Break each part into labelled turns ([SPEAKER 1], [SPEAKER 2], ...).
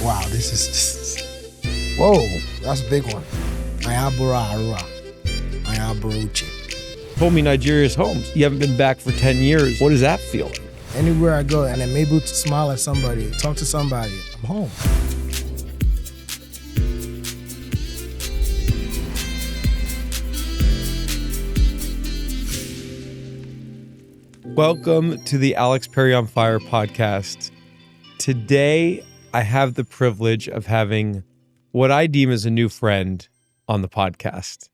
[SPEAKER 1] Wow, this is whoa, that's a big one. Ayabura Arua. Ayaburuchi.
[SPEAKER 2] Told me Nigeria's home. You haven't been back for 10 years. What does that feel like?
[SPEAKER 1] Anywhere I go and I'm able to smile at somebody, talk to somebody, I'm home.
[SPEAKER 2] Welcome to the Alex Perry on Fire podcast. Today, I have the privilege of having what I deem as a new friend on the podcast.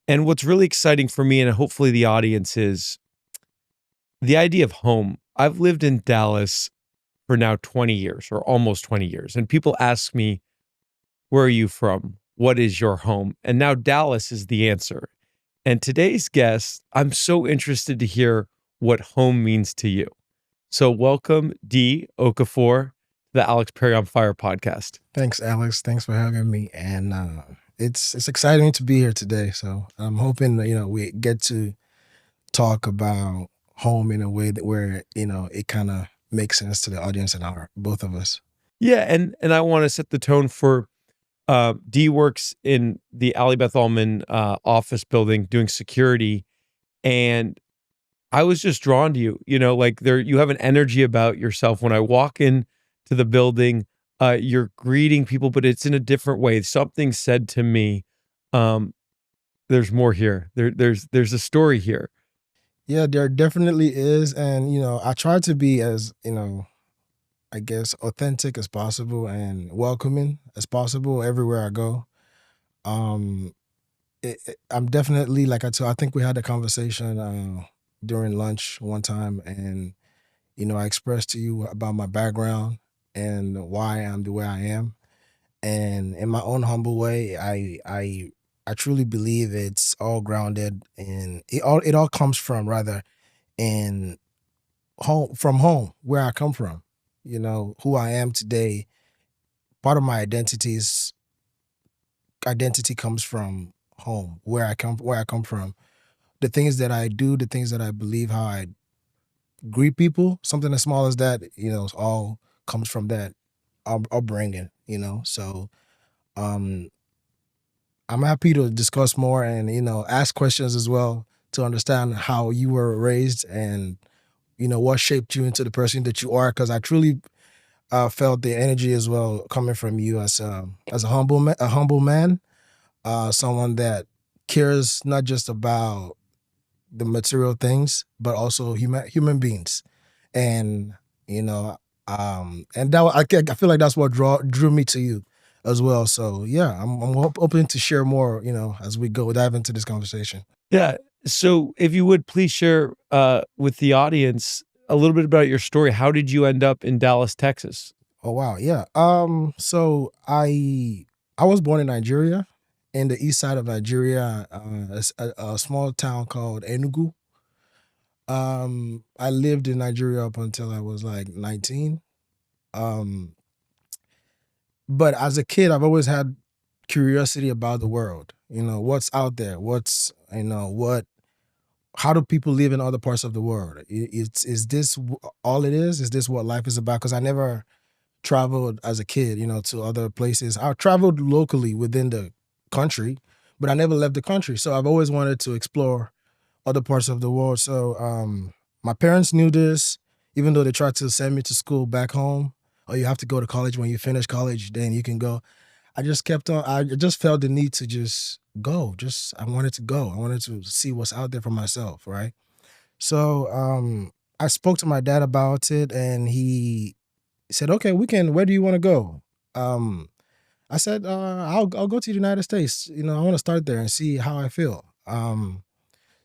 [SPEAKER 2] And what's really exciting for me and hopefully the audience is the idea of home. I've lived in Dallas for now 20 years or almost 20 years. And people ask me, where are you from? What is your home? And now Dallas is the answer. And today's guest, I'm so interested to hear what home means to you. So welcome, D. Okafor, to the Alex Perry on Fire podcast.
[SPEAKER 1] Thanks, Alex. Thanks for having me. And it's exciting to be here today. So I'm hoping that, we get to talk about home in a way that where, it kind of makes sense to the audience and both of us.
[SPEAKER 2] Yeah, and I want to set the tone for D works in the Ali Beth Allman office building doing security, and I was just drawn to you. You have an energy about yourself. When I walk in to the building, you're greeting people, but it's in a different way. Something said to me, there's more here. There's a story here.
[SPEAKER 1] Yeah, there definitely is. And, I try to be as, I guess, authentic as possible and welcoming as possible everywhere I go. I'm definitely, I think we had a conversation during lunch one time, and I expressed to you about my background and why I'm the way I am. And in my own humble way, I truly believe it's all grounded in it all comes from rather in home, where I come from. Who I am today, part of my identity comes from home, where I come from. The things that I do, the things that I believe, how I greet people, something as small as that, all comes from that upbringing, So I'm happy to discuss more and, ask questions as well to understand how you were raised and, what shaped you into the person that you are. Because I truly felt the energy as well coming from you as a humble man, someone that cares not just about the material things, but also human beings. And, and that I feel like that's what drew me to you as well. So yeah, I'm open to share more, as we dive into this conversation.
[SPEAKER 2] Yeah. So if you would please share with the audience a little bit about your story. How did you end up in Dallas, Texas?
[SPEAKER 1] Oh, wow. Yeah. So I was born in Nigeria, in the east side of Nigeria, a small town called Enugu. I lived in Nigeria up until I was like 19. But as a kid, I've always had curiosity about the world. What's out there? How do people live in other parts of the world? Is this all it is? Is this what life is about? Because I never traveled as a kid, to other places. I traveled locally within the country, but I never left the country. So I've always wanted to explore other parts of the world. So my parents knew this, even though they tried to send me to school back home. Oh, you have to go to college. When you finish college, then you can go. I just kept on. I just felt the need to just go. I wanted to go. I wanted to see what's out there for myself, right? So I spoke to my dad about it, and he said, "Okay, where do you want to go?" I said, I'll go to the United States. I want to start there and see how I feel.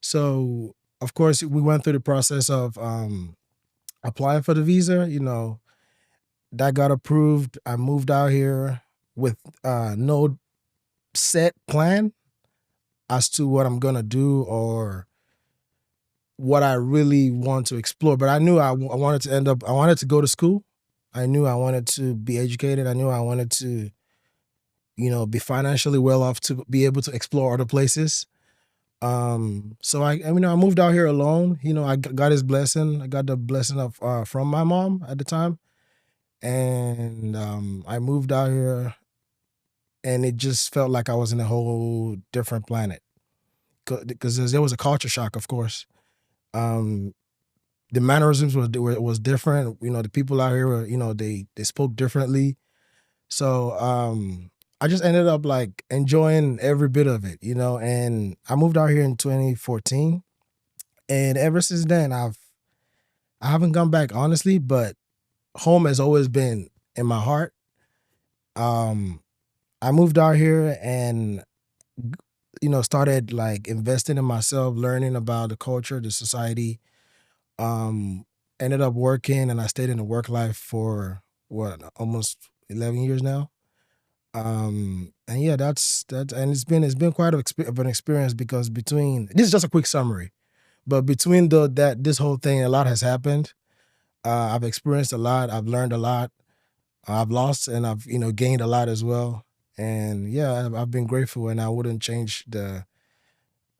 [SPEAKER 1] So of course we went through the process of applying for the visa. That got approved. I moved out here with no set plan as to what I'm gonna do or what I really want to explore. But I knew I wanted to go to school. I knew I wanted to be educated. I knew I wanted to, be financially well off to be able to explore other places. So I moved out here alone. I got his blessing. I got the blessing of from my mom at the time, and I moved out here, and it just felt like I was in a whole different planet because there was a culture shock, of course. Um, the mannerisms was different. You know, the people out here were, they spoke differently. So I just ended up like enjoying every bit of it, and I moved out here in 2014. And ever since then I haven't gone back, honestly, but home has always been in my heart. Um I moved out here and started like investing in myself, learning about the culture, the society. Um Ended up working, and I stayed in the work life for what, almost 11 years now. And yeah, that's and it's been quite of an experience, because between this is just a quick summary, but between the that this whole thing, a lot has happened. I've experienced a lot, I've learned a lot, I've lost, and I've gained a lot as well. And yeah, I've been grateful, and I wouldn't change the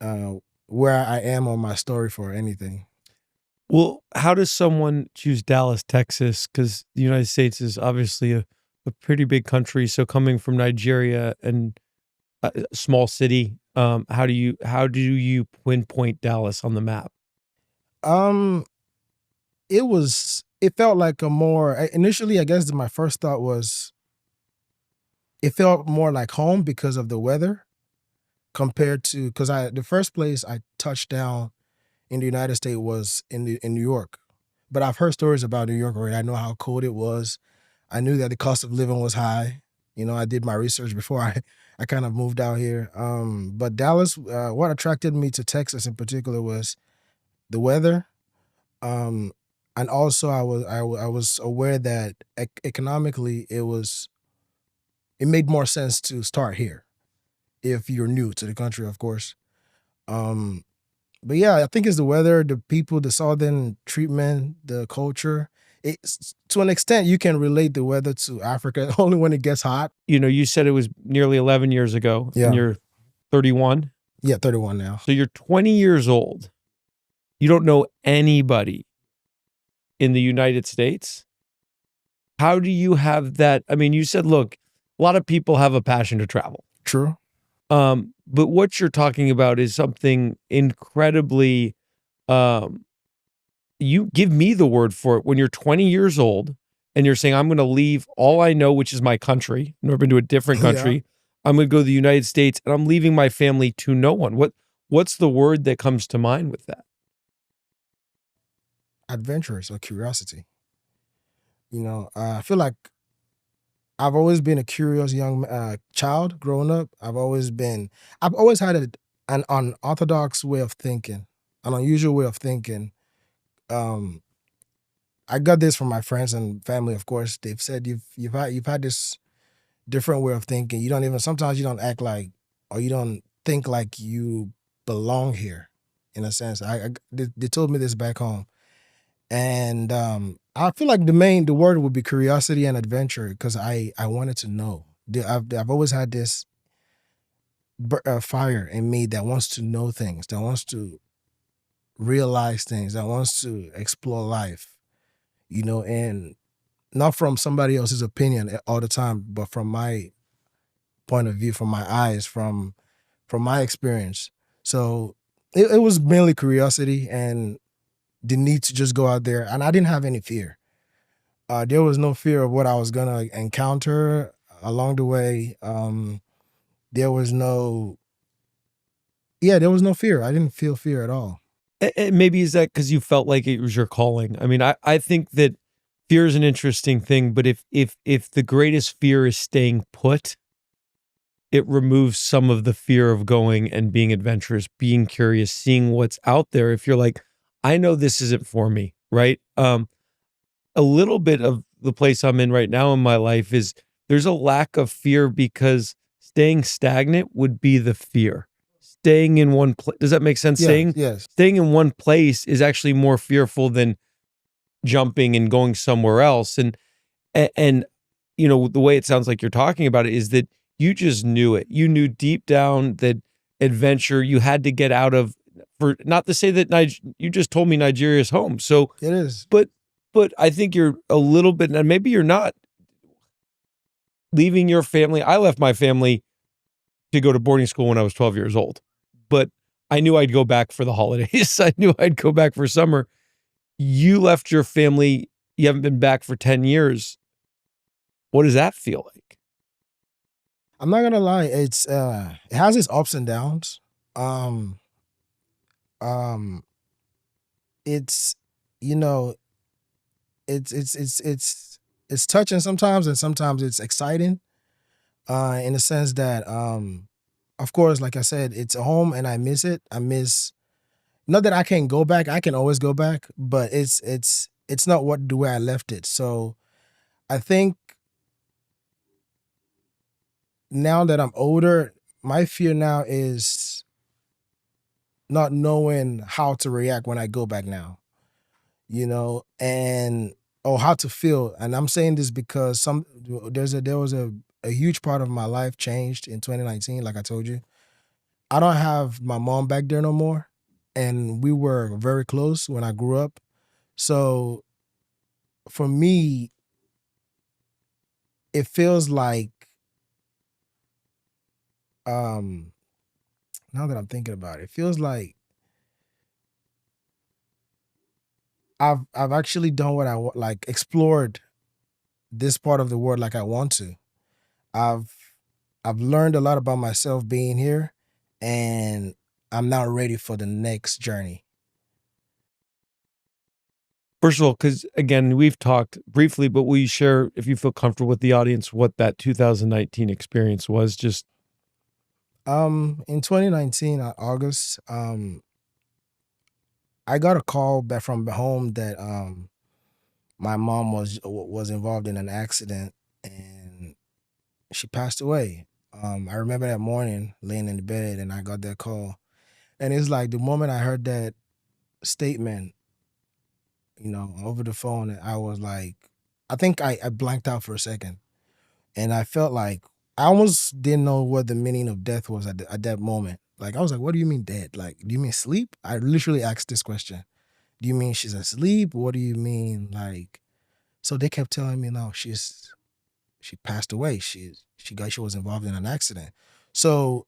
[SPEAKER 1] uh where I am on my story for anything.
[SPEAKER 2] Well, how does someone choose Dallas, Texas? Because the United States is obviously a pretty big country. So coming from Nigeria and a small city, how do you pinpoint Dallas on the map?
[SPEAKER 1] Um, it felt like a more initially, I guess my first thought was it felt more like home because of the weather, compared to, because I the first place I touched down in the United States was in New York. But I've heard stories about New York already. I know how cold it was. I knew that the cost of living was high. I did my research before I kind of moved out here. But Dallas, what attracted me to Texas in particular was the weather. Um, and also I was aware that economically it made more sense to start here if you're new to the country, of course. Um, but yeah, I think it's the weather, the people, the southern treatment, the culture. It's to an extent you can relate the weather to Africa only when it gets hot.
[SPEAKER 2] You said it was nearly 11 years ago and
[SPEAKER 1] Yeah.
[SPEAKER 2] you're 31.
[SPEAKER 1] Yeah, 31 now.
[SPEAKER 2] So you're 20 years old. You don't know anybody in the United States. How do you have that? I mean, you said, look, a lot of people have a passion to travel.
[SPEAKER 1] True.
[SPEAKER 2] But what you're talking about is something incredibly, um, you give me the word for it. When you're 20 years old and you're saying, I'm going to leave all I know, which is my country, I've never been to a different
[SPEAKER 1] Yeah.
[SPEAKER 2] country. I'm going to go to the United States and I'm leaving my family to no one. What's the word that comes to mind with that?
[SPEAKER 1] Adventurous or curiosity. I feel like I've always been a curious young child growing up. I've always had an unorthodox way of thinking, an unusual way of thinking. Um, I got this from my friends and family, of course. They've said you've had this different way of thinking. You don't even sometimes you don't act like, or you don't think like you belong here, in a sense. They told me this back home, and I feel like the word would be curiosity and adventure, because I wanted to know. I've always had this fire in me that wants to know things, that wants to realize things, that wants to explore life. And not from somebody else's opinion all the time, but from my point of view, from my eyes, from my experience. So it was mainly curiosity and the need to just go out there, and I didn't have any fear. There was no fear of what I was gonna encounter along the way. There was no, yeah, there was no fear. I didn't feel fear at all.
[SPEAKER 2] And maybe is that because you felt like it was your calling? I mean, I think that fear is an interesting thing, but if the greatest fear is staying put, it removes some of the fear of going and being adventurous, being curious, seeing what's out there. If you're like, I know this isn't for me, right? A little bit of the place I'm in right now in my life is there's a lack of fear because staying stagnant would be the fear. Staying in one place, does that make sense?
[SPEAKER 1] Yes, yes.
[SPEAKER 2] Staying in one place is actually more fearful than jumping and going somewhere else. And the way it sounds like you're talking about it is that you just knew it. You knew deep down that adventure you had to get out of, for not to say that you just told me Nigeria's home. So
[SPEAKER 1] It is.
[SPEAKER 2] but but I think you're a little bit, and maybe you're not leaving your family. I left my family to go to boarding school when I was 12 years old, but I knew I'd go back for the holidays. I knew I'd go back for summer. You left your family. You haven't been back for 10 years. What does that feel like?
[SPEAKER 1] I'm not gonna lie, it has its ups and downs. Um um it's you know, it's touching sometimes, and sometimes it's exciting. In the sense that of course, like I said, it's a home and I miss it. I miss, not that I can't go back, I can always go back, but it's not what the way I left it. So I think now that I'm older, my fear now is not knowing how to react when I go back now, and or how to feel. And I'm saying this because there was a huge part of my life changed in 2019, like I told you. I don't have my mom back there no more, and we were very close when I grew up. So for me, it feels like, um now that I'm thinking about it, it feels like I've actually done what I want, like explored this part of the world like I want to. I've I've learned a lot about myself being here, and I'm now ready for the next journey.
[SPEAKER 2] First of all, because again, we've talked briefly, but will you share, if you feel comfortable with the audience, what that 2019 experience was? Just
[SPEAKER 1] In 2019, August, I got a call back from home that my mom was involved in an accident and she passed away. I remember that morning laying in the bed and I got that call. And it's like the moment I heard that statement, over the phone, I was like, I think I blanked out for a second. And I felt like I almost didn't know what the meaning of death was at that moment. Like, I was like, what do you mean dead? Like, do you mean sleep? I literally asked this question. Do you mean she's asleep? What do you mean? Like, so they kept telling me, no, she passed away. She was involved in an accident. So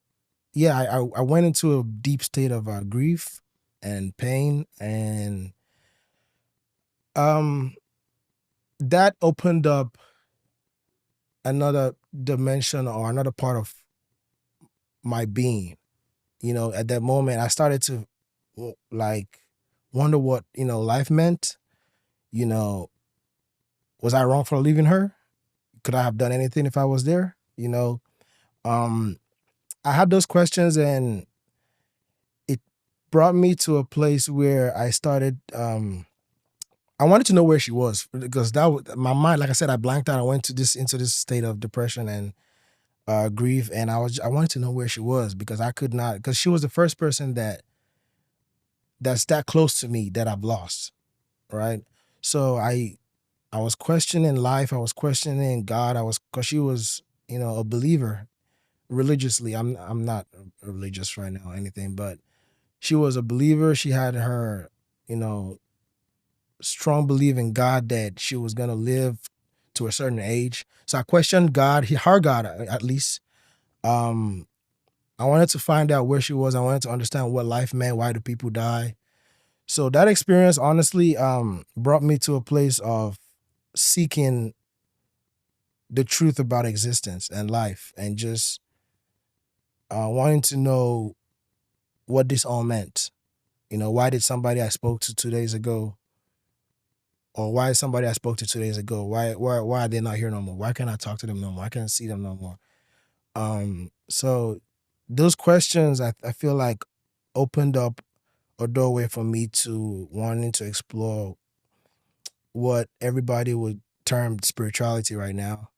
[SPEAKER 1] yeah, I went into a deep state of grief and pain, and um that opened up another dimension or another part of my being. At that moment, I started to like wonder what life meant. You know, was I wrong for leaving her? Could I have done anything if I was there? Um, I had those questions, and it brought me to a place where I started. I wanted to know where she was because my mind, like I said, I blanked out. I went to this into this state of depression and grief, and I wanted to know where she was because I could not, because she was the first person that's that close to me that I've lost, right? So I was questioning life. I was questioning God. Because she was a believer religiously. I'm not religious right now or anything, but she was a believer. She had her, you know, strong belief in God that she was gonna live to a certain age. So I questioned God, her God at least. Um, I wanted to find out where she was. I wanted to understand what life meant. Why do people die? So that experience honestly brought me to a place of seeking the truth about existence and life, and just wanting to know what this all meant. Why did somebody I spoke to 2 days ago, or why is somebody I spoke to 2 days ago, why are they not here no more? Why can't I talk to them no more? I can't see them no more? So those questions, I feel like, opened up a doorway for me to wanting to explore what everybody would term spirituality right now.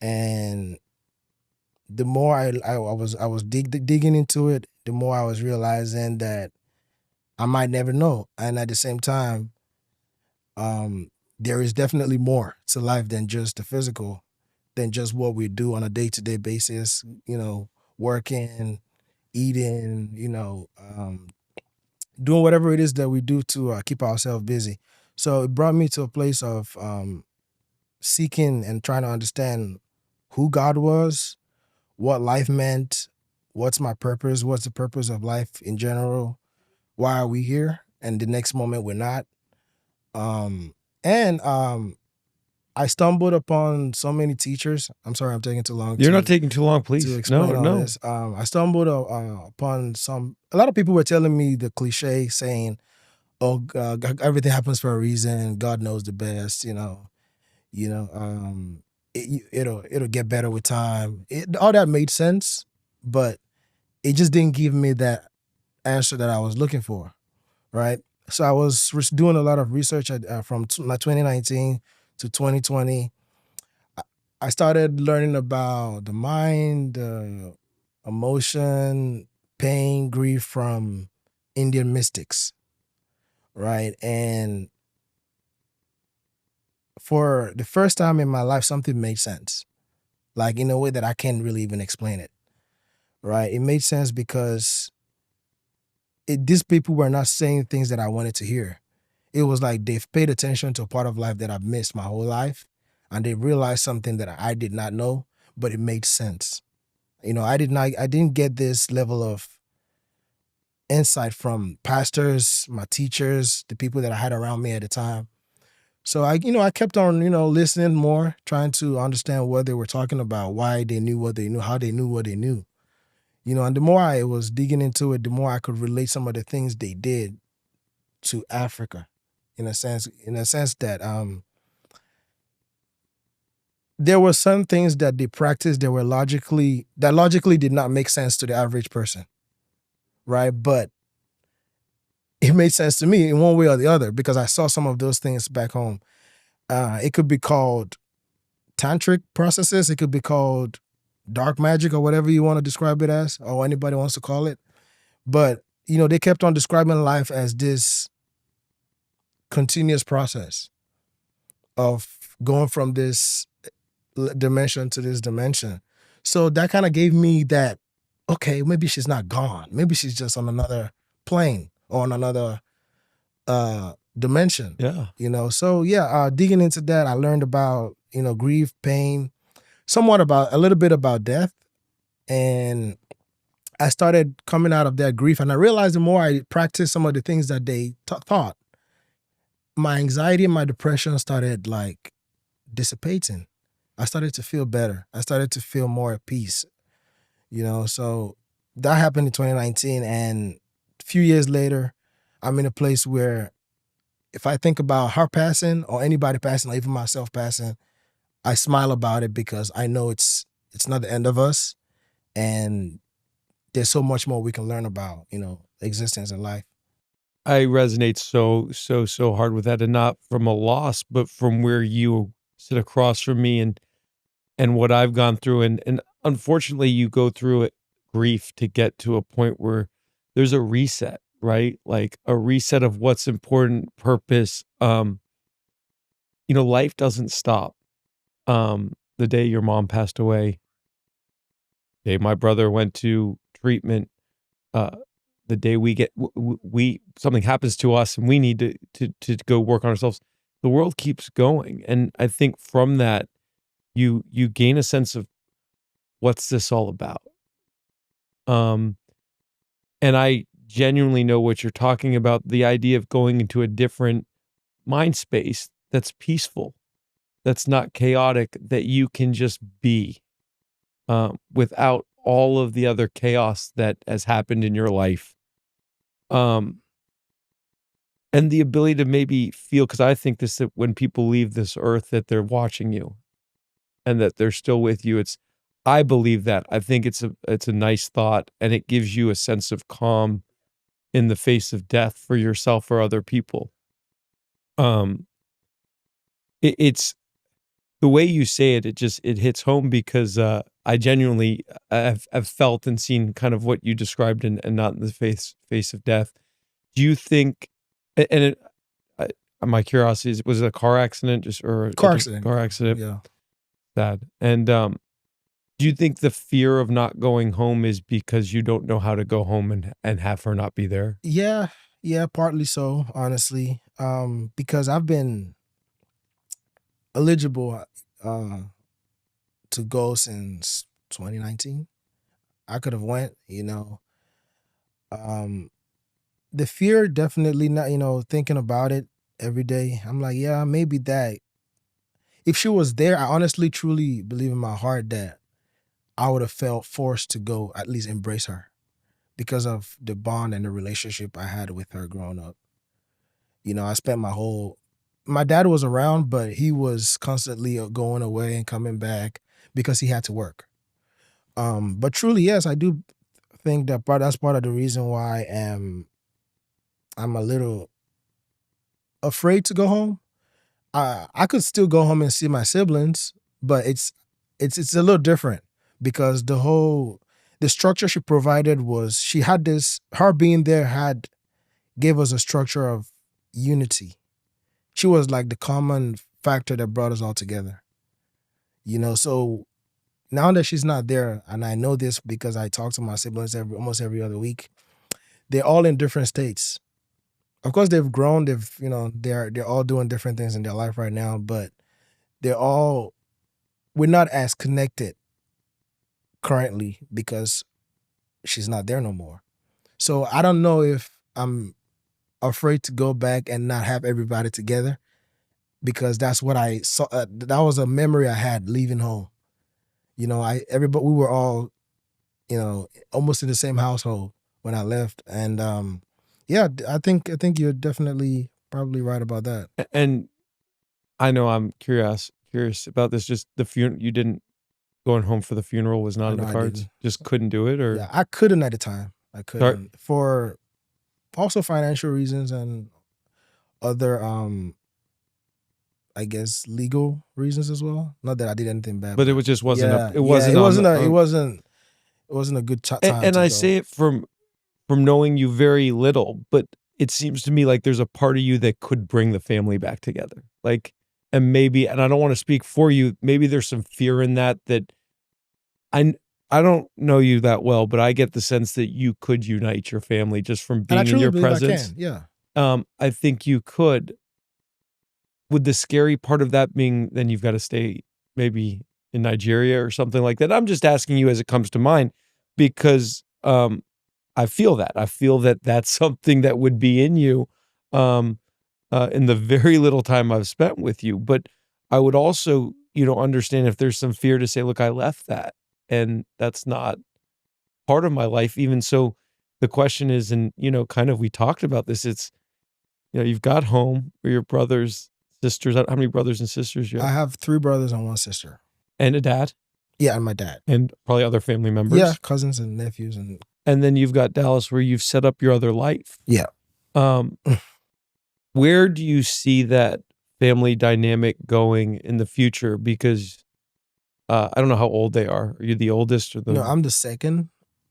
[SPEAKER 1] And the more I was digging into it, the more I was realizing that I might never know. And at the same time, um, there is definitely more to life than just the physical, than just what we do on a day-to-day basis, working, eating, doing whatever it is that we do to keep ourselves busy. So it brought me to a place of seeking and trying to understand who God was, what life meant, what's my purpose, what's the purpose of life in general, why are we here, and the next moment we're not. And I stumbled upon so many teachers. I'm sorry, I'm taking too long
[SPEAKER 2] You're not taking too long,
[SPEAKER 1] to
[SPEAKER 2] please.
[SPEAKER 1] explain all
[SPEAKER 2] No.
[SPEAKER 1] this. I stumbled upon a lot of people were telling me the cliche saying, "Oh, everything happens for a reason. God knows the best." You know, it'll get better with time. All that made sense, but it just didn't give me that answer that I was looking for. Right. So I was doing a lot of research from 2019 to 2020. I started learning about the mind, emotion, pain, grief from Indian mystics, right? And for the first time in my life, something made sense, like in a way that I can't really even explain it, right? It made sense because these people were not saying things that I wanted to hear. It was like they've paid attention to a part of life that I've missed my whole life, and they realized something that I did not know, but it made sense. I didn't get this level of insight from pastors, my teachers, the people that I had around me at the time. So I kept on, listening more, trying to understand what they were talking about, why they knew what they knew, how they knew what they knew. And the more I was digging into it, the more I could relate some of the things they did to Africa, in a sense that there were some things that they practiced that logically did not make sense to the average person, right? But it made sense to me in one way or the other because I saw some of those things back home. It could be called tantric processes. It could be called dark magic or whatever you want to describe it as, or anybody wants to call it. But, they kept on describing life as this continuous process of going from this dimension to this dimension. So that kind of gave me that, okay, maybe she's not gone. Maybe she's just on another plane or on another dimension.
[SPEAKER 2] Yeah.
[SPEAKER 1] So yeah, digging into that, I learned about, grief, pain, a little bit about death. And I started coming out of that grief, and I realized the more I practiced some of the things that they taught, my anxiety and my depression started like dissipating. I started to feel better. I started to feel more at peace, so that happened in 2019. And a few years later, I'm in a place where if I think about her passing or anybody passing or even myself passing, I smile about it because I know it's not the end of us, and there's so much more we can learn about, existence and life.
[SPEAKER 2] I resonate so hard with that, and not from a loss, but from where you sit across from me and what I've gone through. And unfortunately you go through it grief to get to a point where there's a reset, right? Like a reset of what's important, purpose. Life doesn't stop. The day your mom passed away, the day my brother went to treatment, uh, the day we get we something happens to us and we need to go work on ourselves, the world keeps going. And I think from that you gain a sense of what's this all about. Um, and I genuinely know what you're talking about, the idea of going into a different mind space that's peaceful, that's not chaotic, that you can just be without all of the other chaos that has happened in your life. Um, and the ability to maybe feel, because I think this, that when people leave this earth, that they're watching you and that they're still with you. I believe that. I think it's a nice thought, and it gives you a sense of calm in the face of death for yourself or other people. Um, it's the way you say it. It hits home because I genuinely have felt and seen kind of what you described, and not in the face of death. Do you think? And my curiosity is, was it a car accident, or
[SPEAKER 1] Car accident.
[SPEAKER 2] car accident?
[SPEAKER 1] Yeah.
[SPEAKER 2] Sad. And do you think the fear of not going home is because you don't know how to go home and have her not be there?
[SPEAKER 1] Yeah. Yeah. Partly so, honestly. because I've been eligible to go since 2019. I could have went, the fear definitely not, thinking about it every day. I'm like, yeah, maybe that. If she was there, I honestly, truly believe in my heart that I would have felt forced to go at least embrace her because of the bond and the relationship I had with her growing up. I spent my dad was around, but he was constantly going away and coming back because he had to work. But truly, yes, I do think that's part of the reason why I'm a little afraid to go home. I could still go home and see my siblings, but it's a little different because the structure she provided was she had this her being there had gave us a structure of unity. She was like the common factor that brought us all together. So now that she's not there, and I know this because I talk to my siblings almost every other week, they're all in different states. Of course, they've grown. They're all doing different things in their life right now, but we're not as connected currently because she's not there no more. So I don't know if I'm afraid to go back and not have everybody together because that's what I saw. That was a memory I had leaving home. Everybody we were all almost in the same household when I left, and yeah, I think you're definitely probably right about that.
[SPEAKER 2] And I know I'm curious about this. Just the funeral, you didn't going home for the funeral was not in
[SPEAKER 1] No,
[SPEAKER 2] the
[SPEAKER 1] I
[SPEAKER 2] cards.
[SPEAKER 1] didn't.
[SPEAKER 2] Just couldn't do it, or
[SPEAKER 1] Yeah, I couldn't at the time. I
[SPEAKER 2] sorry,
[SPEAKER 1] couldn't for also financial reasons and other I guess legal reasons as well. Not that I did anything bad,
[SPEAKER 2] but it
[SPEAKER 1] but
[SPEAKER 2] was just wasn't
[SPEAKER 1] yeah,
[SPEAKER 2] it
[SPEAKER 1] yeah,
[SPEAKER 2] wasn't
[SPEAKER 1] it
[SPEAKER 2] on
[SPEAKER 1] wasn't
[SPEAKER 2] the
[SPEAKER 1] a it wasn't a good time
[SPEAKER 2] and
[SPEAKER 1] to
[SPEAKER 2] I
[SPEAKER 1] go.
[SPEAKER 2] say it from knowing you very little, but it seems to me like there's a part of you that could bring the family back together. Like, and maybe, and I don't want to speak for you, maybe there's some fear in that I I don't know you that well, but I get the sense that you could unite your family just from
[SPEAKER 1] And I
[SPEAKER 2] being in
[SPEAKER 1] truly
[SPEAKER 2] your
[SPEAKER 1] believe I
[SPEAKER 2] presence.
[SPEAKER 1] can. Yeah.
[SPEAKER 2] I think you could. Would the scary part of that being then you've got to stay maybe in Nigeria or something like that? I'm just asking you as it comes to mind because I feel that. I feel that that's something that would be in you in the very little time I've spent with you. But I would also, understand if there's some fear to say, look, I left that and that's not part of my life. Even so, the question is, and, kind of we talked about this, it's, you've got home where your brothers, sisters, how many brothers and sisters you
[SPEAKER 1] I
[SPEAKER 2] have?
[SPEAKER 1] have 3 brothers and 1 sister.
[SPEAKER 2] And a dad
[SPEAKER 1] Yeah, and my dad.
[SPEAKER 2] and probably other family
[SPEAKER 1] Yeah,
[SPEAKER 2] members.
[SPEAKER 1] cousins and nephews and
[SPEAKER 2] And then you've got Dallas where you've set up your other life.
[SPEAKER 1] yeah.
[SPEAKER 2] Um, where do you see that family dynamic going in the future? Because I don't know how old they are. Are you the oldest or
[SPEAKER 1] No,
[SPEAKER 2] the?
[SPEAKER 1] I'm the second.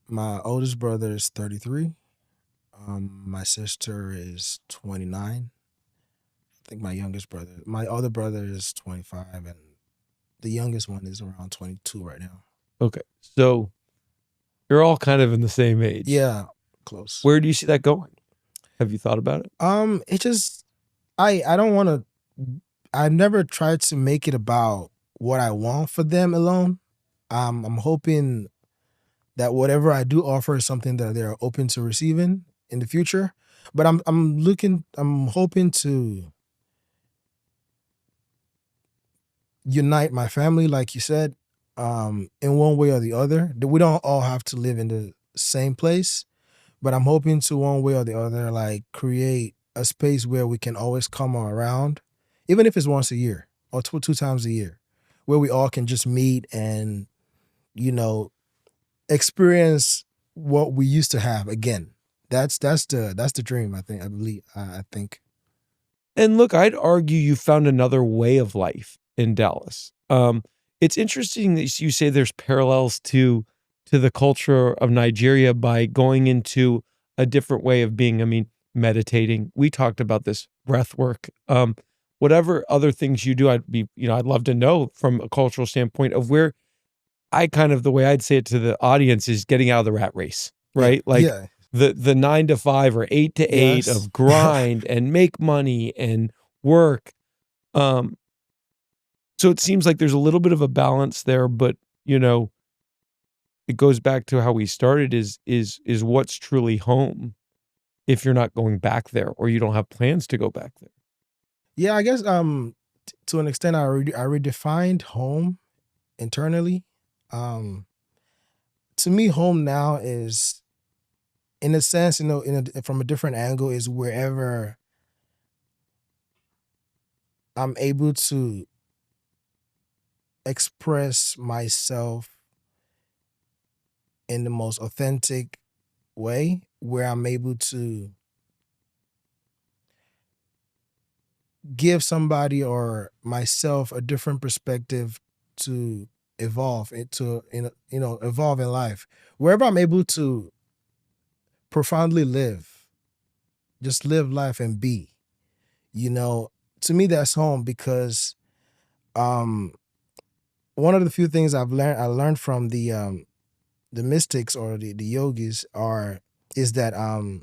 [SPEAKER 1] My oldest brother is 33. My sister is 29. I think my other brother is 25, and the youngest one is around 22 right now.
[SPEAKER 2] Okay, so you're all kind of in the same age.
[SPEAKER 1] Yeah, close.
[SPEAKER 2] Where do you see that going? Have you thought about it?
[SPEAKER 1] It just I don't want to. I never tried to make it about what I want for them alone. I'm hoping that whatever I do offer is something that they're open to receiving in the future. But I'm hoping to unite my family, like you said, in one way or the other. That we don't all have to live in the same place, but I'm hoping to one way or the other, like create a space where we can always come around, even if it's once a year or two times a year, where we all can just meet and, you know, experience what we used to have again. That's the dream. I think.
[SPEAKER 2] And look, I'd argue you found another way of life in Dallas. It's interesting that you say there's parallels to the culture of Nigeria by going into a different way of being. I mean, meditating. We talked about this breath work. Whatever other things you do, I'd love to know from a cultural standpoint of where the way I'd say it to the audience is getting out of the rat race,
[SPEAKER 1] Yeah,
[SPEAKER 2] right? Like
[SPEAKER 1] yeah.
[SPEAKER 2] the 9 to 5 or 8 to 8
[SPEAKER 1] Yes.
[SPEAKER 2] of grind and make money and work. So it seems like there's a little bit of a balance there, but you know, it goes back to how we started is what's truly home if you're not going back there or you don't have plans to go back there.
[SPEAKER 1] Yeah, I guess to an extent I redefined home internally. To me, home now is, in a sense, from a different angle, is wherever I'm able to express myself in the most authentic way, where I'm able to give somebody or myself a different perspective to evolve into, evolve in life. Wherever I'm able to profoundly live, just live life and be, you know, to me that's home, because um one of the few things I learned from the mystics or the yogis is that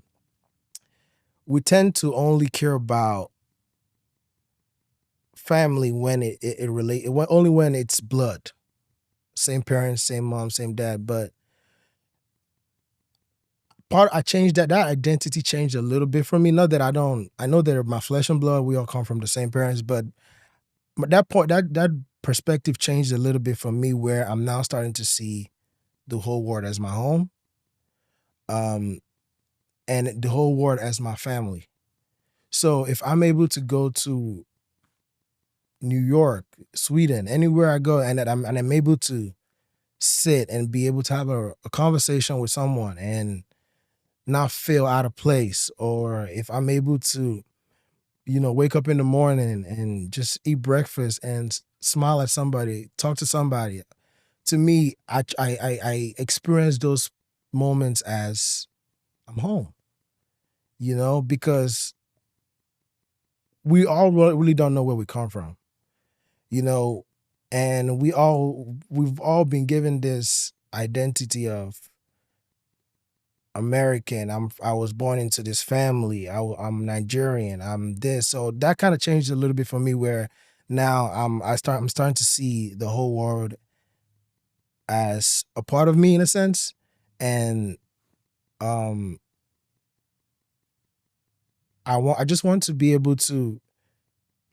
[SPEAKER 1] we tend to only care about family when only when it's blood, same parents, same mom, same dad. But I changed that identity changed a little bit for me. Not that I know that my flesh and blood, we all come from the same parents, but that perspective changed a little bit for me, where I'm now starting to see the whole world as my home, um, and the whole world as my family. So if I'm able to go to New York, Sweden, anywhere I go, and I'm able to sit and be able to have a conversation with someone and not feel out of place, or if I'm able to, wake up in the morning and just eat breakfast and smile at somebody, talk to somebody. To me, I experience those moments as I'm home, because we all really don't know where we come from, you know, and we've all been given this identity of American. I was born into this family. I'm Nigerian. I'm this. So that kind of changed a little bit for me, where now I'm starting to see the whole world as a part of me, in a sense. And um I just want to be able to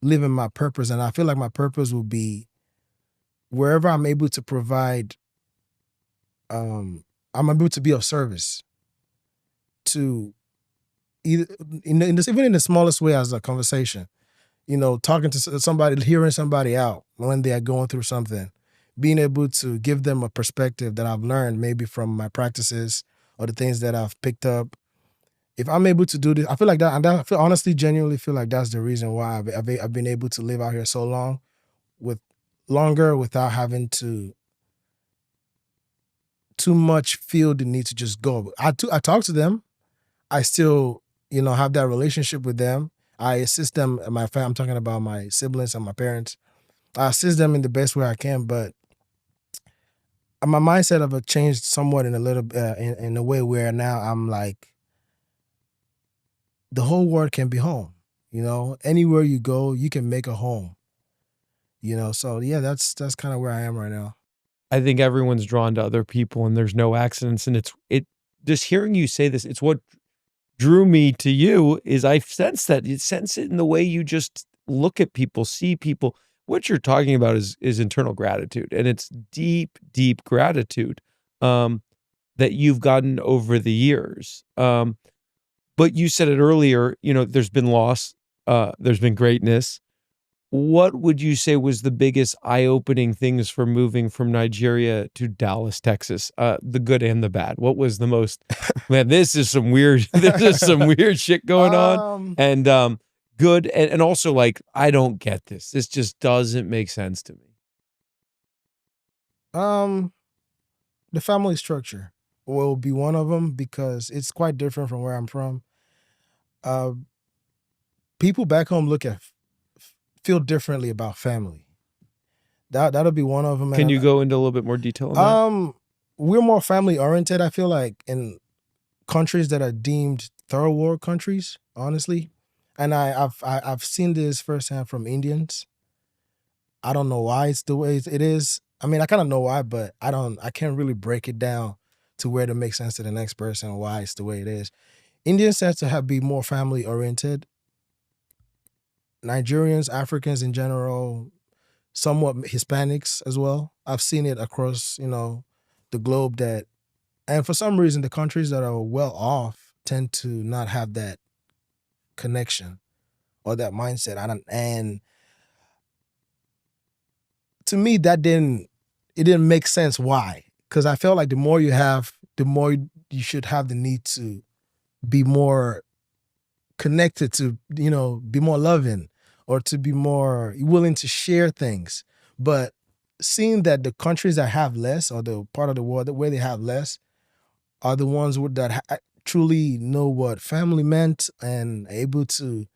[SPEAKER 1] live in my purpose, and I feel like my purpose will be wherever I'm able to provide, um I'm able to be of service to, either in this, even in the smallest way, as a conversation, talking to somebody, hearing somebody out when they are going through something, being able to give them a perspective that I've learned maybe from my practices or the things that I've picked up. If I'm able to do this, I feel like that, and honestly, genuinely feel like that's the reason why I've been able to live out here so long, with longer, without having to too much feel the need to just go. I talk to them. I still, have that relationship with them. I assist them, I'm talking about my siblings and my parents. I assist them in the best way I can, but my mindset of it changed somewhat in a little, in a way where now I'm like, the whole world can be home. Anywhere you go, you can make a home. So yeah, that's kind of where I am right now.
[SPEAKER 2] I think everyone's drawn to other people and there's no accidents. And it just hearing you say this, it's what drew me to you. Is I sense that you sense it in the way you just look at people, see people. What you're talking about is internal gratitude, and it's deep, deep gratitude that you've gotten over the years. But you said it earlier, there's been loss, there's been greatness. What would you say was the biggest eye-opening things for moving from Nigeria to Dallas, Texas? The good and the bad. What was the most, man, this is some weird, this is some weird shit going on.
[SPEAKER 1] um,
[SPEAKER 2] And good and also like, I don't get this. This just doesn't make sense to me.
[SPEAKER 1] um, the family structure will be one of them, because it's quite different from where I'm from. Uh, People back home feel differently about family. That'll be one of them.
[SPEAKER 2] Can you go into a little bit more detail on that?
[SPEAKER 1] We're more family oriented, I feel like, in countries that are deemed third world countries, honestly. And I've seen this firsthand from Indians. I don't know why it's the way it is. I mean, I kind of know why, but I can't really break it down to where to make sense to the next person why it's the way it is. Indians tend to be more family oriented. Nigerians, Africans in general, somewhat Hispanics as well. I've seen it across, the globe that, and for some reason, the countries that are well off tend to not have that connection or that mindset. And to me, it didn't make sense why. Because I felt like the more you have, the more you should have the need to be more connected to, be more loving or to be more willing to share things. But seeing that the countries that have less or the part of the world where they have less are the ones that truly know what family meant and able to,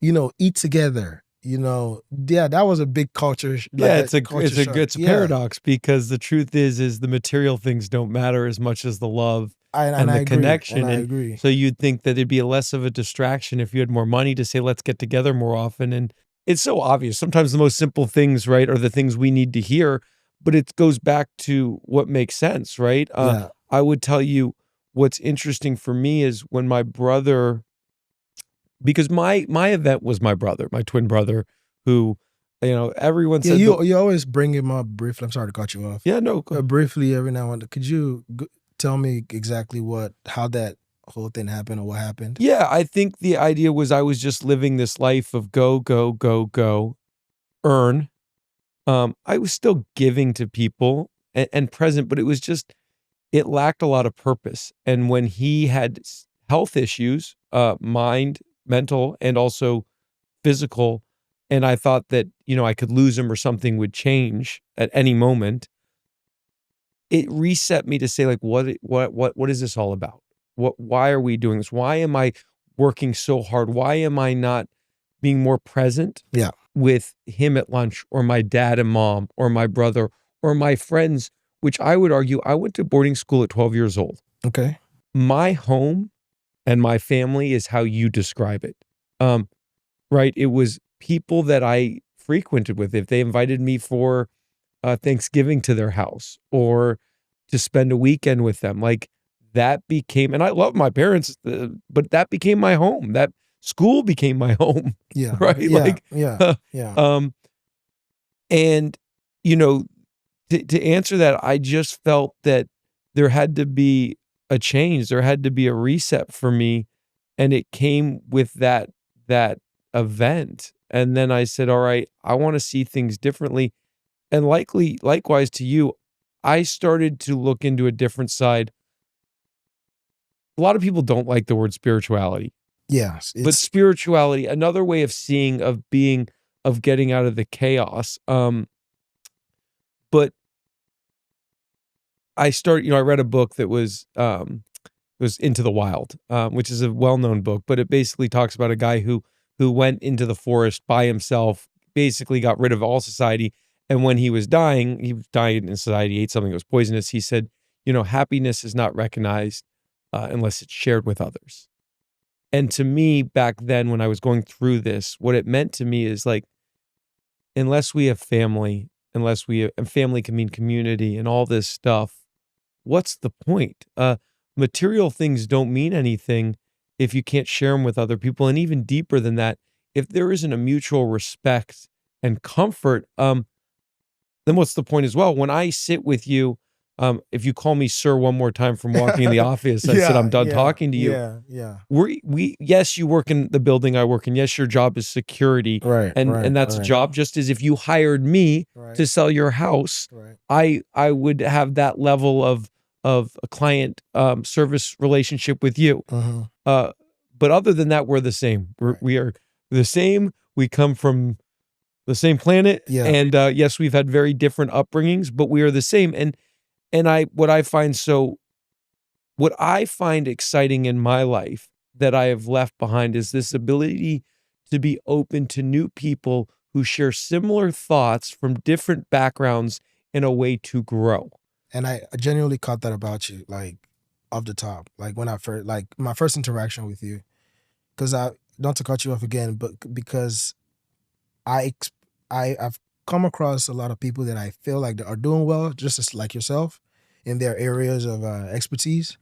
[SPEAKER 1] eat together. Yeah, that was a big culture, like
[SPEAKER 2] Yeah,
[SPEAKER 1] a culture shock.
[SPEAKER 2] it's a
[SPEAKER 1] Yeah,
[SPEAKER 2] paradox because the truth is the material things don't matter as much as the love
[SPEAKER 1] and
[SPEAKER 2] and
[SPEAKER 1] I
[SPEAKER 2] the
[SPEAKER 1] agree,
[SPEAKER 2] connection. And
[SPEAKER 1] agree.
[SPEAKER 2] so you'd think that it'd be less of a distraction if you had more money to say, let's get together more often. And it's so obvious. Sometimes the most simple things, right, are the things we need to hear, but it goes back to what makes sense, right?
[SPEAKER 1] Yeah,
[SPEAKER 2] I would tell you what's interesting for me is when my brother, because my event was my brother, my twin brother, who, everyone
[SPEAKER 1] yeah.
[SPEAKER 2] said the
[SPEAKER 1] You always bring him up briefly. I'm sorry to cut you off.
[SPEAKER 2] yeah, no,
[SPEAKER 1] Briefly every now and then. Could you tell me exactly how that whole thing happened or what happened?
[SPEAKER 2] yeah, I think the idea was I was just living this life of go, go, go, go, earn. I was still giving to people and present, but it was just it lacked a lot of purpose. And when he had health issues, mind, mental, and also physical, and I thought that, I could lose him or something would change at any moment, it reset me to say, like, what is this all about? Why are we doing this? Why am I working so hard? Why am I not being more present
[SPEAKER 1] Yeah.
[SPEAKER 2] with him at lunch or my dad and mom or my brother or my friends, which I would argue I went to boarding school at 12 years old.
[SPEAKER 1] Okay.
[SPEAKER 2] My home and my family is how you describe it. Right? It was people that I frequented with. If they invited me for Thanksgiving to their house or to spend a weekend with them, like that became, and I love my parents, but that became my home. That school became my home,
[SPEAKER 1] Yeah.
[SPEAKER 2] right?
[SPEAKER 1] Yeah.
[SPEAKER 2] Like,
[SPEAKER 1] Yeah. Yeah.
[SPEAKER 2] and you know, to answer that, I just felt that there had to be a change. There had to be a reset for me, and it came with that event. And then I said, "All right, I want to see things differently." And likewise to you, I started to look into a different side. A lot of people don't like the word spirituality,
[SPEAKER 1] Yes.
[SPEAKER 2] but
[SPEAKER 1] It's
[SPEAKER 2] spirituality, another way of seeing, of being, of getting out of the chaos. But I started, I read a book that was Into the Wild, which is a well-known book, but it basically talks about a guy who went into the forest by himself, basically got rid of all society. And when he was dying in society, ate something that was poisonous. He said, happiness is not recognized unless it's shared with others. And to me, back then, when I was going through this, what it meant to me is like, unless we have family, and family can mean community and all this stuff, what's the point? Material things don't mean anything if you can't share them with other people. And even deeper than that, if there isn't a mutual respect and comfort, then what's the point as well? When I sit with you, if you call me sir one more time from walking in the office, I said, I'm
[SPEAKER 1] yeah.
[SPEAKER 2] done
[SPEAKER 1] Yeah.
[SPEAKER 2] talking to you.
[SPEAKER 1] Yeah. Yeah.
[SPEAKER 2] Yes, you work in the building I work in. Yes, your job is security.
[SPEAKER 1] Right.
[SPEAKER 2] And that's a job. Just as if you hired me
[SPEAKER 1] Right.
[SPEAKER 2] to sell your house,
[SPEAKER 1] Right.
[SPEAKER 2] I would have that level of a client service relationship with you.
[SPEAKER 1] Mm-hmm.
[SPEAKER 2] But other than that, we're the same. We are the same. We come from the same planet.
[SPEAKER 1] Yeah.
[SPEAKER 2] And yes, we've had very different upbringings, but we are the same. And what I find exciting in my life that I have left behind is this ability to be open to new people who share similar thoughts from different backgrounds in a way to grow.
[SPEAKER 1] And I genuinely caught that about you. Like, off the top, like when I first, like my first interaction with you, because I, not to cut you off again, but because I ex- I've come across a lot of people that I feel like that are doing well, just as like yourself, in their areas of expertise,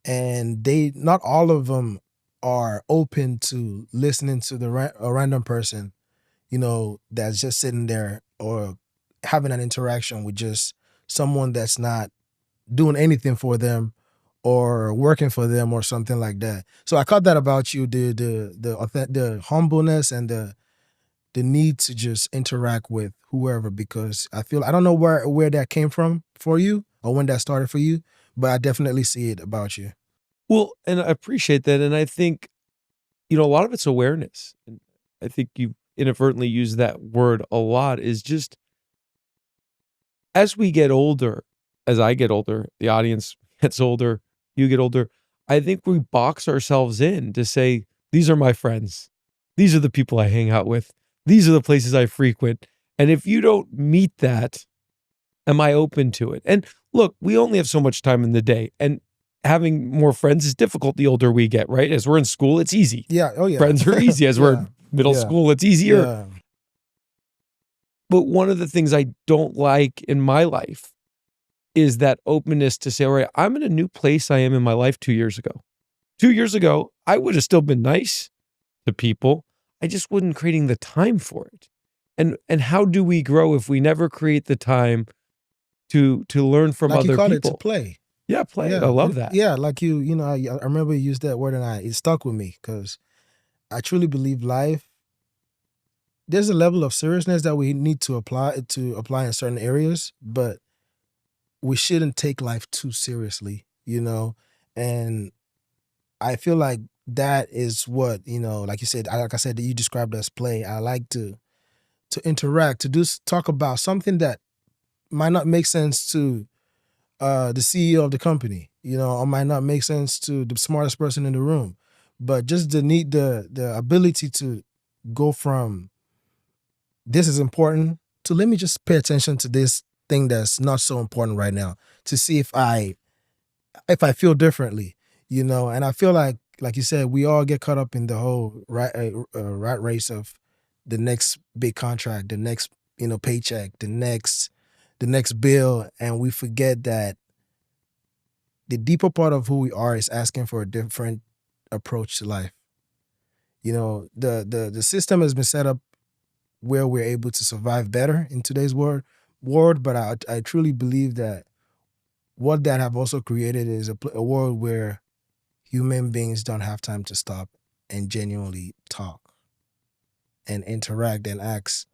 [SPEAKER 1] and they, not all of them are open to listening to a random person, that's just sitting there, or having an interaction with just someone that's not doing anything for them or working for them or something like that. So I caught that about you, the humbleness and the need to just interact with whoever, because I don't know where that came from for you or when that started for you, but I definitely see it about you.
[SPEAKER 2] Well, and I appreciate that. And I think, a lot of it's awareness. And I think you inadvertently use that word a lot, is just as we get older, as I get older, the audience gets older, you get older. I think we box ourselves in to say, these are my friends. These are the people I hang out with. These are the places I frequent. And if you don't meet that, am I open to it? And look, we only have so much time in the day. And having more friends is difficult the older we get, right? As we're in school, it's easy.
[SPEAKER 1] Yeah. Oh yeah.
[SPEAKER 2] Friends are easy. As we're
[SPEAKER 1] Yeah.
[SPEAKER 2] in middle
[SPEAKER 1] Yeah.
[SPEAKER 2] school, it's easier.
[SPEAKER 1] Yeah.
[SPEAKER 2] But one of the things I don't like in my life is that openness to say, all right, I'm in a new place I am in my life 2 years ago. 2 years ago, I would have still been nice to people. I just wasn't creating the time for it. And how do we grow if we never create the time to learn from
[SPEAKER 1] Like you
[SPEAKER 2] other
[SPEAKER 1] call it, to
[SPEAKER 2] people?
[SPEAKER 1] play.
[SPEAKER 2] Yeah, play. I
[SPEAKER 1] Yeah.
[SPEAKER 2] love that.
[SPEAKER 1] Yeah. Like I remember you used that word, and it stuck with me, because I truly believe life, there's a level of seriousness that we need to apply in certain areas, but we shouldn't take life too seriously. And I feel like that is what, like you said, like I said, that you described as play. I like to interact, to talk about something that might not make sense to the CEO of the company, or might not make sense to the smartest person in the room, but just the ability to go from this is important to, let me just pay attention to this thing that's not so important right now, to see if I feel differently. And I feel like you said, we all get caught up in the whole rat race of the next big contract, the next paycheck, the next bill, and we forget that the deeper part of who we are is asking for a different approach to life. The system has been set up where we're able to survive better in today's world, but I truly believe that what that have also created is a world where human beings don't have time to stop and genuinely talk and interact and ask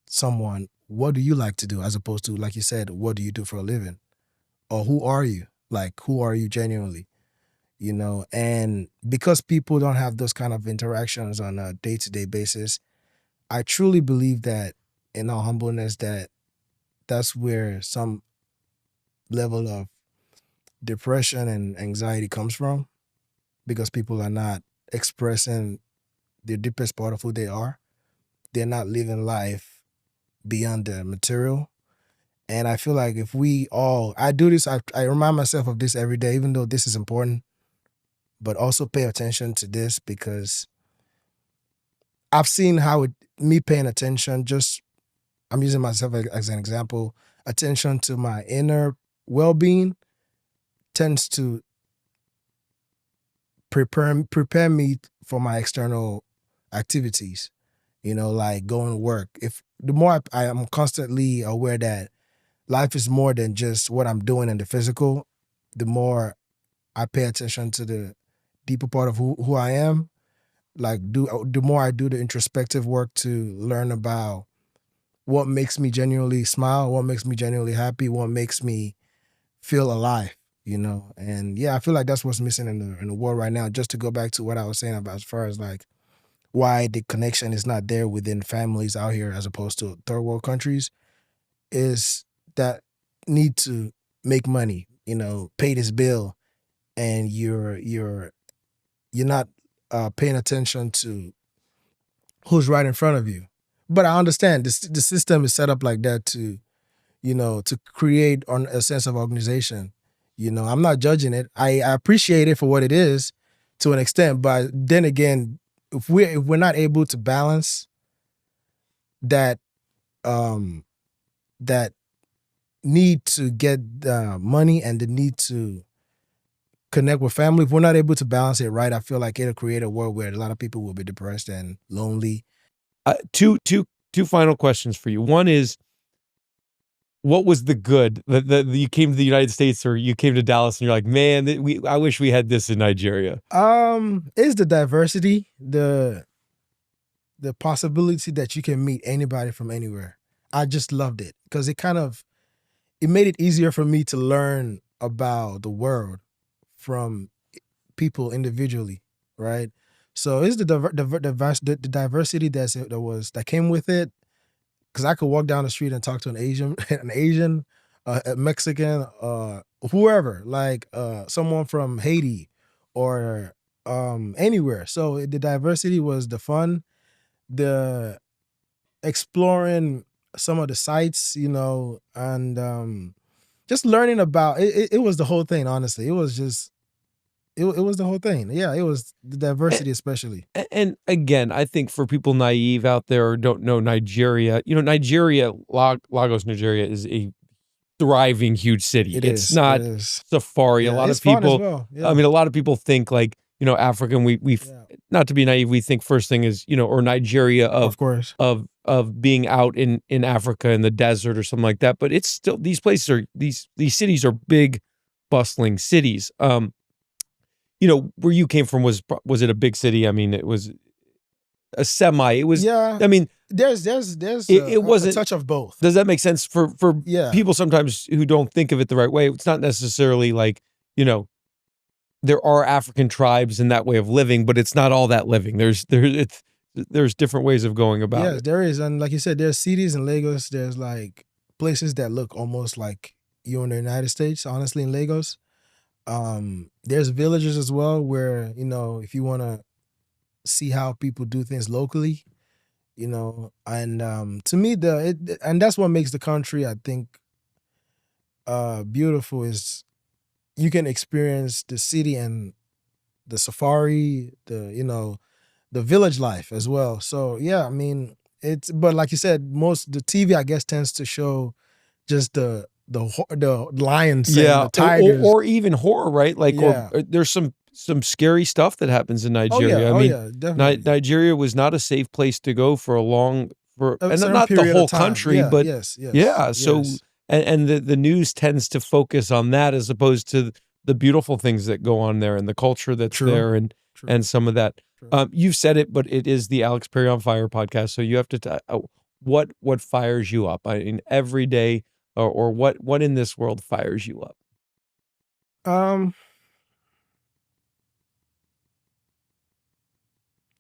[SPEAKER 1] someone, what do you like to do? As opposed to, like you said, what do you do for a living? Or who are you? Like, who are you genuinely? And because people don't have those kind of interactions on a day-to-day basis, I truly believe that, in all humbleness, that's where some level of depression and anxiety comes from, because people are not expressing the deepest part of who they are. They're not living life beyond the material. And I feel like if we all, I do this, I remind myself of this every day, even though this is important, but also pay attention to this, because I've seen how me paying attention, just, I'm using myself as an example, attention to my inner well-being tends to prepare me for my external activities. Like going to work. If the more I am constantly aware that life is more than just what I'm doing in the physical, the more I pay attention to the deeper part of who I am. Like, the more I do the introspective work to learn about what makes me genuinely smile, what makes me genuinely happy, what makes me feel alive. And yeah, I feel like that's what's missing in the world right now. Just to go back to what I was saying about, as far as like why the connection is not there within families out here as opposed to third world countries, is that need to make money, pay this bill, and you're not paying attention to who's right in front of you. But I understand the system is set up like that to create a sense of organization, I'm not judging it. I appreciate it for what it is to an extent, but then again, if we're not able to balance that that need to get money and the need to connect with family, if we're not able to balance it right, I feel like it'll create a world where a lot of people will be depressed and lonely.
[SPEAKER 2] Two final questions for you. One is, what was the good that you came to the United States or you came to Dallas and you're like, man, I wish we had this in Nigeria?
[SPEAKER 1] Is the diversity, the possibility that you can meet anybody from anywhere. I just loved it because it made it easier for me to learn about the world from people individually, right? So it's the diversity that came with it. Because I could walk down the street and talk to an Asian, a Mexican, whoever, like someone from Haiti or anywhere. So the diversity was the fun, the exploring some of the sites, and just learning about it. It was the whole thing, honestly. It was just it was the whole thing. Yeah, it was the diversity, especially.
[SPEAKER 2] And again, I think for people naive out there or don't know Nigeria, Lagos, Nigeria is a thriving, huge city. It's not
[SPEAKER 1] It is.
[SPEAKER 2] safari.
[SPEAKER 1] Yeah,
[SPEAKER 2] A lot
[SPEAKER 1] it's
[SPEAKER 2] of
[SPEAKER 1] fun as
[SPEAKER 2] people,
[SPEAKER 1] well. Yeah.
[SPEAKER 2] I mean, a lot of people think like, African, we
[SPEAKER 1] Yeah.
[SPEAKER 2] not to be naive, we think first thing is, or Nigeria
[SPEAKER 1] Of course.
[SPEAKER 2] of being out in Africa in the desert or something like that. But it's still, these places are, these cities are big, bustling cities. Where you came from, was it a big city? I mean, it was a semi. It was.
[SPEAKER 1] Yeah.
[SPEAKER 2] I mean,
[SPEAKER 1] there's
[SPEAKER 2] it wasn't
[SPEAKER 1] a touch of both.
[SPEAKER 2] Does that make sense for
[SPEAKER 1] Yeah.
[SPEAKER 2] people sometimes who don't think of it the right way? It's not necessarily like, there are African tribes in that way of living, but it's not all that living. There's different ways of going about
[SPEAKER 1] Yes,
[SPEAKER 2] it.
[SPEAKER 1] there is, and like you said, there's cities in Lagos. There's like places that look almost like you're in the United States. Honestly, in Lagos, there's villages as well where if you want to see how people do things locally, and to me and that's what makes the country, I think, beautiful, is you can experience the city and the safari, the village life as well. So yeah, I mean, but like you said, the TV, I guess, tends to show just the lions and the tigers,
[SPEAKER 2] or even horror, right? Like,
[SPEAKER 1] Yeah.
[SPEAKER 2] or there's some scary stuff that happens in Nigeria. I mean,
[SPEAKER 1] definitely.
[SPEAKER 2] Nigeria was not a safe place to go for
[SPEAKER 1] A
[SPEAKER 2] and
[SPEAKER 1] certain
[SPEAKER 2] not the
[SPEAKER 1] period of
[SPEAKER 2] whole
[SPEAKER 1] time.
[SPEAKER 2] country,
[SPEAKER 1] Yeah,
[SPEAKER 2] but
[SPEAKER 1] yes.
[SPEAKER 2] yeah. So,
[SPEAKER 1] yes.
[SPEAKER 2] and the news tends to focus on that as opposed to the beautiful things that go on there and the culture that's
[SPEAKER 1] True.
[SPEAKER 2] there and some of that.
[SPEAKER 1] True.
[SPEAKER 2] You've said it, but it is the Alex Perry on Fire podcast. So you have to what fires you up? I mean, every day, or what in this world fires you up?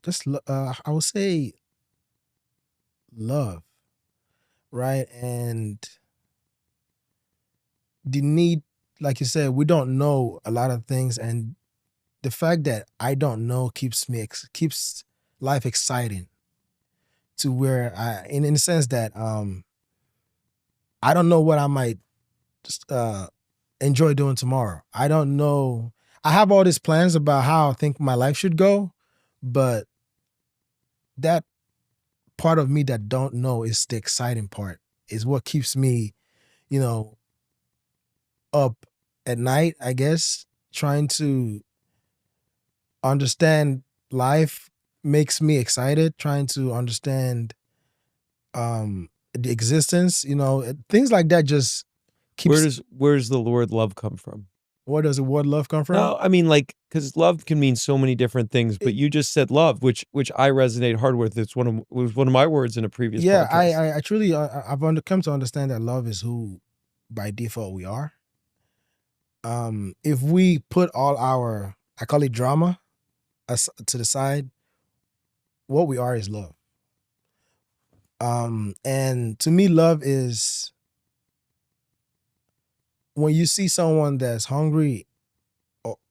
[SPEAKER 1] Just I would say love, right? And the need, like you said, we don't know a lot of things, and the fact that I don't know keeps life exciting, to where in the sense that I don't know what I might enjoy doing tomorrow. I don't know. I have all these plans about how I think my life should go, but that part of me that don't know is the exciting part, is what keeps me, up at night, I guess, trying to understand life makes me excited, trying to understand the existence, things like that just keeps.
[SPEAKER 2] Where does the word love come from?
[SPEAKER 1] Where does the word love come from?
[SPEAKER 2] No, I mean, like, because love can mean so many different things, but you just said love, which I resonate hard with. It was one of my words in a previous
[SPEAKER 1] Yeah,
[SPEAKER 2] podcast.
[SPEAKER 1] I truly I've come to understand that love is who by default we are. If we put all our, I call it drama, to the side, what we are is love. And to me, love is when you see someone that's hungry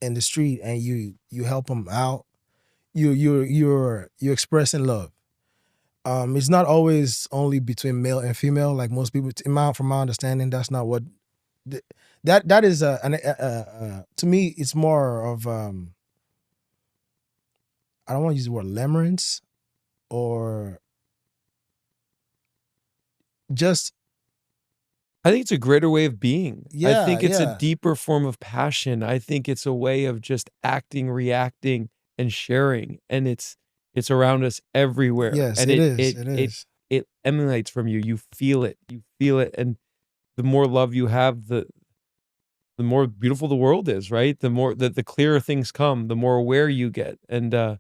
[SPEAKER 1] in the street and you help them out, you're expressing love. It's not always only between male and female, like most people, from my understanding, that's not what th- that is to me it's more of I don't want to use the word limerence or just
[SPEAKER 2] I think it's a greater way of being. I
[SPEAKER 1] yeah,
[SPEAKER 2] think it's a
[SPEAKER 1] yeah.
[SPEAKER 2] deeper form of passion. I think it's a way of just acting, reacting, and sharing. And it's around us everywhere.
[SPEAKER 1] Yes,
[SPEAKER 2] And
[SPEAKER 1] it
[SPEAKER 2] it
[SPEAKER 1] is.
[SPEAKER 2] it
[SPEAKER 1] It
[SPEAKER 2] it
[SPEAKER 1] is.
[SPEAKER 2] it emanates from you. You feel it. You feel it. And the more love you have, the more beautiful the world is, right? The more the clearer things come, the more aware you get. And I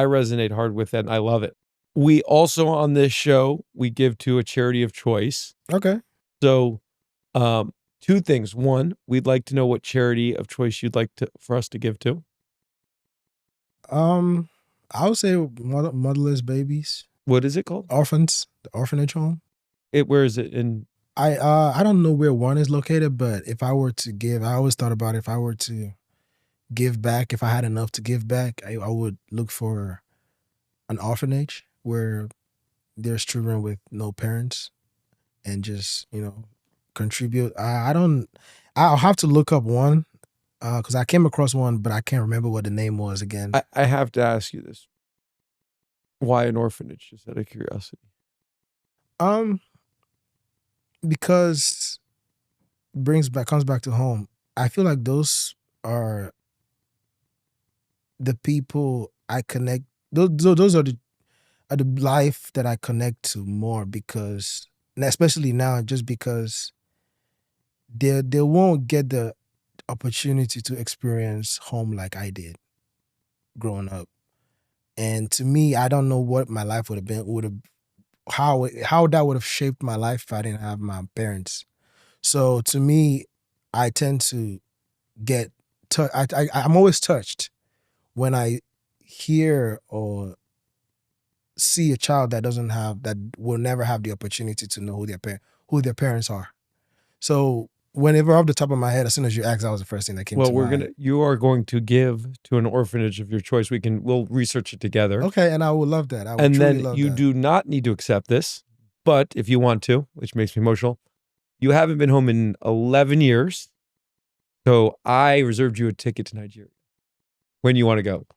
[SPEAKER 2] resonate hard with that and I love it. We also on this show, we give to a charity of choice.
[SPEAKER 1] Okay.
[SPEAKER 2] So two things. One, we'd like to know what charity of choice you'd like to for us to give to.
[SPEAKER 1] Um, I would say motherless babies,
[SPEAKER 2] What is it called?
[SPEAKER 1] orphans, the orphanage home.
[SPEAKER 2] Where is it in?
[SPEAKER 1] I don't know where one is located, but if I were to give, I always thought about if I were to give back, if I had enough to give back, I would look for an orphanage where there's children with no parents and just, contribute. I don't, I'll have to look up one because I came across one, but I can't remember what the name was again.
[SPEAKER 2] I have to ask you this. Why an orphanage? Just out of curiosity.
[SPEAKER 1] Um, because comes back to home. I feel like those are the people I connect. Those are the life that I connect to more because, and especially now, just because they won't get the opportunity to experience home like I did growing up. And to me, I don't know what my life would have how that would have shaped my life if I didn't have my parents. So to me, I tend to get I'm always touched when I hear or see a child that will never have the opportunity to know who their parents are. So whenever off the top of my head, as soon as you asked, that was the first thing that came
[SPEAKER 2] Well,
[SPEAKER 1] to mind.
[SPEAKER 2] you are going to give to an orphanage of your choice. We'll research it together.
[SPEAKER 1] Okay, and I would love that. I would
[SPEAKER 2] And
[SPEAKER 1] truly
[SPEAKER 2] then
[SPEAKER 1] love
[SPEAKER 2] you
[SPEAKER 1] that.
[SPEAKER 2] do not need to accept this, but if you want to, which makes me emotional, you haven't been home in 11 years. So I reserved you a ticket to Nigeria. When you want to go.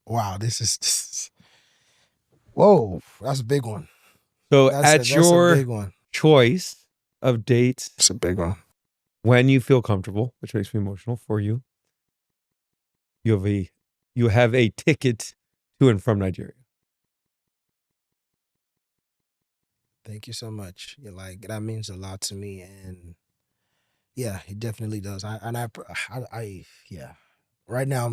[SPEAKER 1] Wow, whoa, that's a big one.
[SPEAKER 2] So
[SPEAKER 1] That's a
[SPEAKER 2] at
[SPEAKER 1] that's a
[SPEAKER 2] your
[SPEAKER 1] big one.
[SPEAKER 2] choice of dates,
[SPEAKER 1] It's a big one.
[SPEAKER 2] when you feel comfortable, which makes me emotional for you, you have a ticket to and from Nigeria.
[SPEAKER 1] Thank you so much. You're like that means a lot to me, and yeah, it definitely does. Yeah. Right now,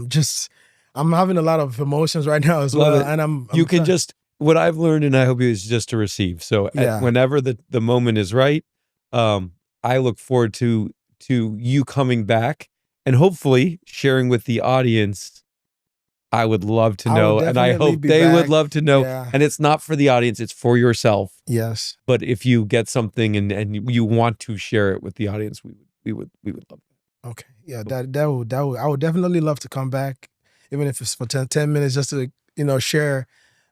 [SPEAKER 1] I'm having a lot of emotions right now as
[SPEAKER 2] Love
[SPEAKER 1] well,
[SPEAKER 2] it.
[SPEAKER 1] and
[SPEAKER 2] You
[SPEAKER 1] I'm
[SPEAKER 2] can
[SPEAKER 1] trying.
[SPEAKER 2] just what I've learned, and I hope you is just to receive. So
[SPEAKER 1] Yeah,
[SPEAKER 2] whenever the moment is right, I look forward to you coming back and hopefully sharing with the audience. I would love to
[SPEAKER 1] I will
[SPEAKER 2] know, and I
[SPEAKER 1] definitely
[SPEAKER 2] hope
[SPEAKER 1] be
[SPEAKER 2] they would
[SPEAKER 1] back.
[SPEAKER 2] love to know.
[SPEAKER 1] Yeah.
[SPEAKER 2] And it's not for the audience; it's for yourself.
[SPEAKER 1] Yes.
[SPEAKER 2] But if you get something and you want to share it with the audience, we would love that.
[SPEAKER 1] Okay. Yeah. That would I would definitely love to come back, even if it's for 10 minutes, just to share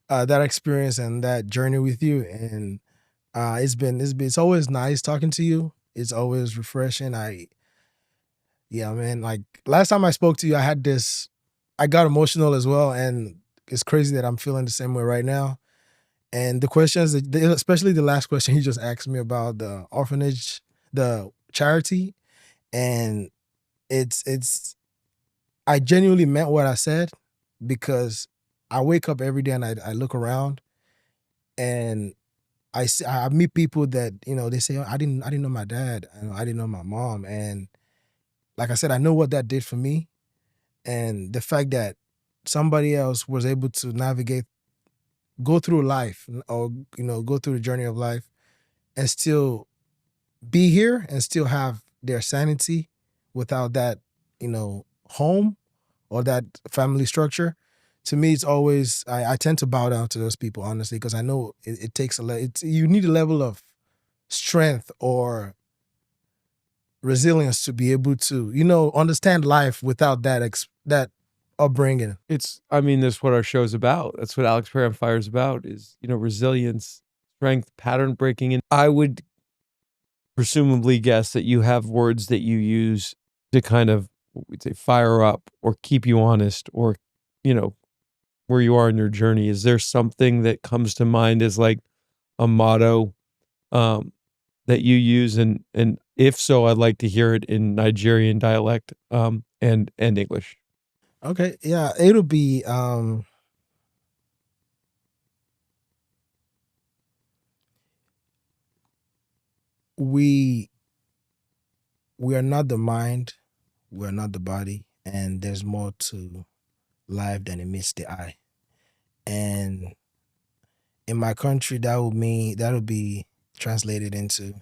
[SPEAKER 1] that experience and that journey with you. And it's always nice talking to you. It's always refreshing. Yeah, man. Like last time I spoke to you, I got emotional as well, and it's crazy that I'm feeling the same way right now. And the questions, especially the last question you just asked me about the orphanage, the charity, and it's I genuinely meant what I said because I wake up every day and I look around and I meet people that they say, "Oh, I didn't know my dad, I didn't know my mom," and like I said, I know what that did for me, and the fact that somebody else was able to go through life, or go through the journey of life and still be here and still have their sanity without that, home or that family structure. To me, it's always I tend to bow down to those people honestly because I know it takes you need a level of strength or resilience to be able to understand life without that upbringing.
[SPEAKER 2] I mean, that's what our show's about. That's what Alex Perry on Fire is about. Is resilience, strength, pattern breaking, and I would presumably guess that you have words that you use to kind of, what we'd say, fire up or keep you honest or, where you are in your journey. Is there something that comes to mind as like a motto that you use? And if so, I'd like to hear it in Nigerian dialect and English.
[SPEAKER 1] Okay, yeah, it'll be we are not the mind, we are not the body, and there's more to life than it meets the eye. And in my country, that'll be translated into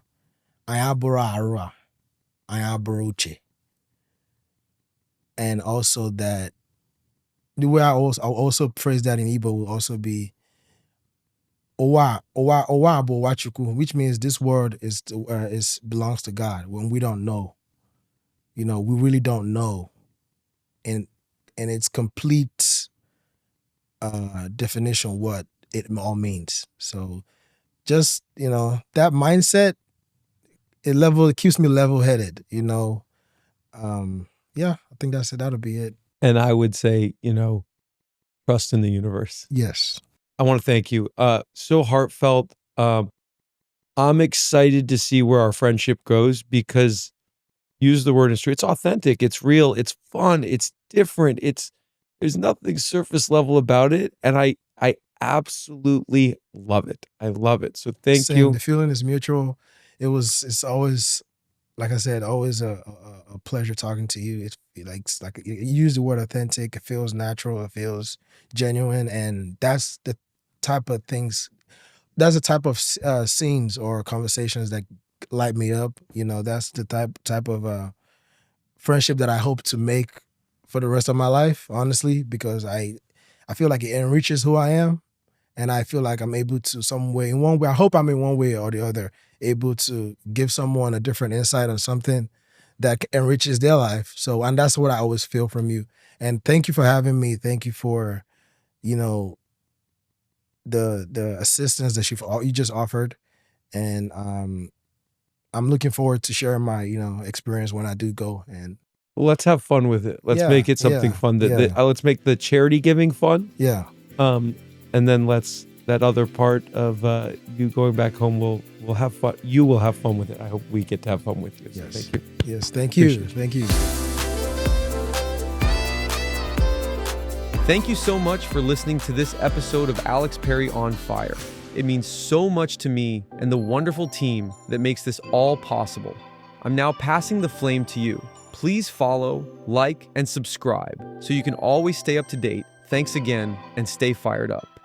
[SPEAKER 1] Ayabura Arua, Ayaburuche. And also that the way I'll also phrase that in Igbo will also be Owa Abo Wachuku, which means this word is belongs to God. When we don't know, we really don't know, and its complete definition what it all means. So just that mindset, it keeps me level headed. Yeah, I think that's it. That'll be it.
[SPEAKER 2] And I would say, trust in the universe.
[SPEAKER 1] Yes.
[SPEAKER 2] I want to thank you. So heartfelt. I'm excited to see where our friendship goes because use the word it's authentic, it's real, it's fun, it's different. There's nothing surface level about it. And I absolutely love it. I love it. So thank
[SPEAKER 1] Same.
[SPEAKER 2] you.
[SPEAKER 1] The feeling is mutual. It's always, like I said, always a pleasure talking to you. It's like you use the word authentic. It feels natural. It feels genuine, and that's the type of things. That's the type of scenes or conversations that light me up. That's the type of friendship that I hope to make for the rest of my life. Honestly, because I feel like it enriches who I am, and I feel like I'm able to in one way. I hope I'm in one way or the other able to give someone a different insight on something that enriches their life. So, and that's what I always feel from you. And thank you for having me. Thank you for, the assistance that you just offered. And I'm looking forward to sharing my, experience when I do go. And
[SPEAKER 2] Let's have fun with it. Let's
[SPEAKER 1] Yeah,
[SPEAKER 2] make it something
[SPEAKER 1] yeah,
[SPEAKER 2] fun.
[SPEAKER 1] yeah.
[SPEAKER 2] Let's make the charity giving fun.
[SPEAKER 1] yeah,
[SPEAKER 2] And then that other part of you going back home, we'll have fun. You will have fun with it. I hope we get to have fun with you. So
[SPEAKER 1] yes,
[SPEAKER 2] thank you.
[SPEAKER 1] yes. Thank you,
[SPEAKER 2] Appreciate it.
[SPEAKER 1] thank you.
[SPEAKER 2] Thank you so much for listening to this episode of Alex Perry on Fire. It means so much to me and the wonderful team that makes this all possible. I'm now passing the flame to you. Please follow, like, and subscribe so you can always stay up to date. Thanks again, and stay fired up.